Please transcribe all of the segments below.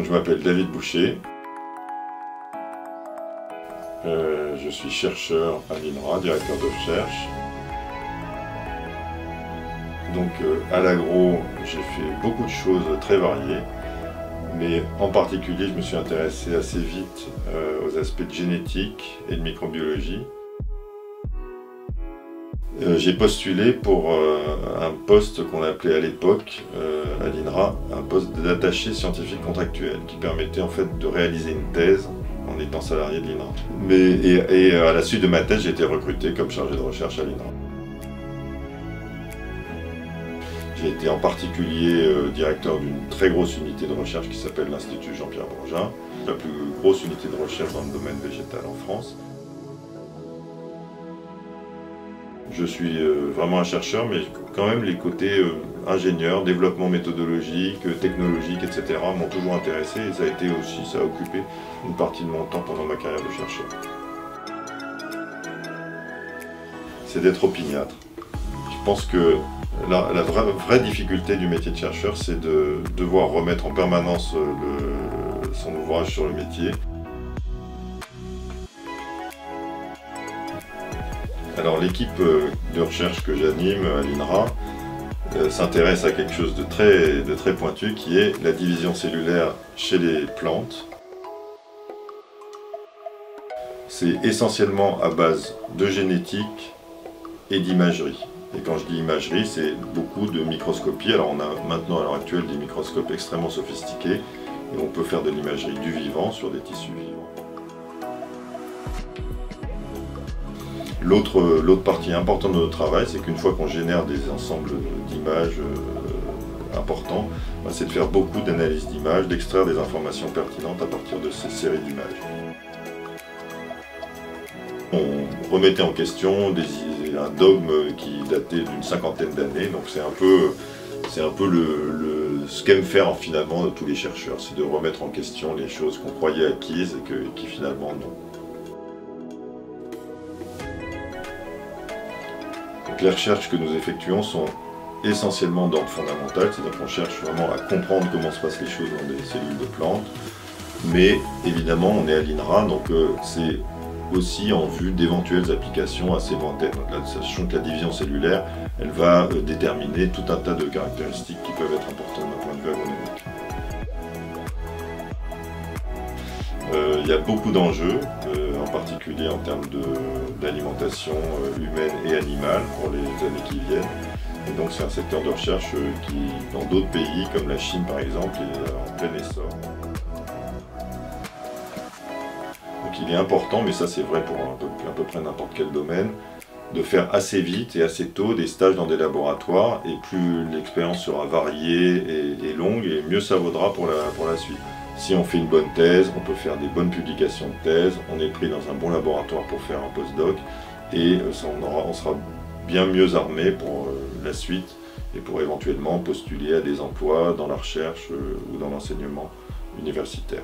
je m'appelle David Boucher. Je suis chercheur à l'INRA, directeur de recherche. Donc à l'agro, j'ai fait beaucoup de choses très variées, mais en particulier, je me suis intéressé assez vite aux aspects de génétique et de microbiologie. J'ai postulé pour un poste qu'on appelait à l'époque à l'INRA, un poste d'attaché scientifique contractuel qui permettait en fait de réaliser une thèse en étant salarié de l'INRA. Et à la suite de ma thèse, j'ai été recruté comme chargé de recherche à l'INRA. J'ai été en particulier directeur d'une très grosse unité de recherche qui s'appelle l'Institut Jean-Pierre Bourgin, la plus grosse unité de recherche dans le domaine végétal en France. Je suis vraiment un chercheur, mais quand même les côtés ingénieur, développement méthodologique, technologique, etc. m'ont toujours intéressé et ça a occupé une partie de mon temps pendant ma carrière de chercheur. C'est d'être opiniâtre. Je pense que la vraie difficulté du métier de chercheur, c'est de devoir remettre en permanence son ouvrage sur le métier. Alors l'équipe de recherche que j'anime à l'INRA s'intéresse à quelque chose de très pointu qui est la division cellulaire chez les plantes. C'est essentiellement à base de génétique et d'imagerie. Et quand je dis imagerie, c'est beaucoup de microscopie. Alors on a maintenant à l'heure actuelle des microscopes extrêmement sophistiqués et on peut faire de l'imagerie du vivant sur des tissus vivants. L'autre partie importante de notre travail, c'est qu'une fois qu'on génère des ensembles d'images importants, c'est de faire beaucoup d'analyses d'images, d'extraire des informations pertinentes à partir de ces séries d'images. On remettait en question un dogme qui datait d'une cinquantaine d'années, donc c'est un peu ce qu'aiment faire finalement tous les chercheurs, c'est de remettre en question les choses qu'on croyait acquises et qui finalement non. Donc les recherches que nous effectuons sont essentiellement d'ordre fondamental, c'est-à-dire qu'on cherche vraiment à comprendre comment se passent les choses dans des cellules de plantes, mais évidemment on est à l'INRA, donc c'est aussi en vue d'éventuelles applications assez lointaines. Sachant que la division cellulaire, elle va déterminer tout un tas de caractéristiques qui peuvent être importantes d'un point de vue agronomique. Il y a beaucoup d'enjeux, en particulier en termes d'alimentation humaine et animale pour les années qui viennent. Et donc c'est un secteur de recherche qui, dans d'autres pays, comme la Chine par exemple, est en plein essor. Donc il est important, mais ça c'est vrai pour à peu près n'importe quel domaine, de faire assez vite et assez tôt des stages dans des laboratoires, et plus l'expérience sera variée et longue, et mieux ça vaudra pour la suite. Si on fait une bonne thèse, on peut faire des bonnes publications de thèse, on est pris dans un bon laboratoire pour faire un postdoc, et on sera bien mieux armé pour la suite, et pour éventuellement postuler à des emplois dans la recherche ou dans l'enseignement universitaire.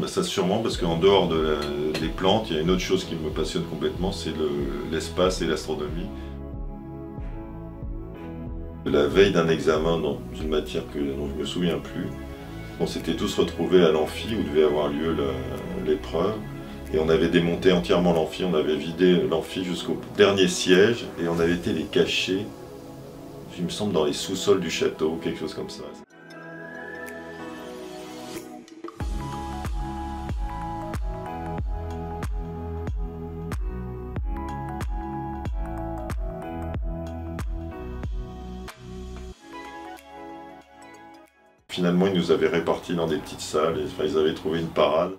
Ça sûrement, parce qu'en dehors des plantes, il y a une autre chose qui me passionne complètement, c'est l'espace et l'astronomie. La veille d'un examen dans une matière dont je ne me souviens plus, on s'était tous retrouvés à l'amphi où devait avoir lieu l'épreuve, et on avait démonté entièrement l'amphi, on avait vidé l'amphi jusqu'au dernier siège, et on avait été les cacher, il me semble, dans les sous-sols du château, quelque chose comme ça. Finalement, ils nous avaient répartis dans des petites salles, et ils avaient trouvé une parade.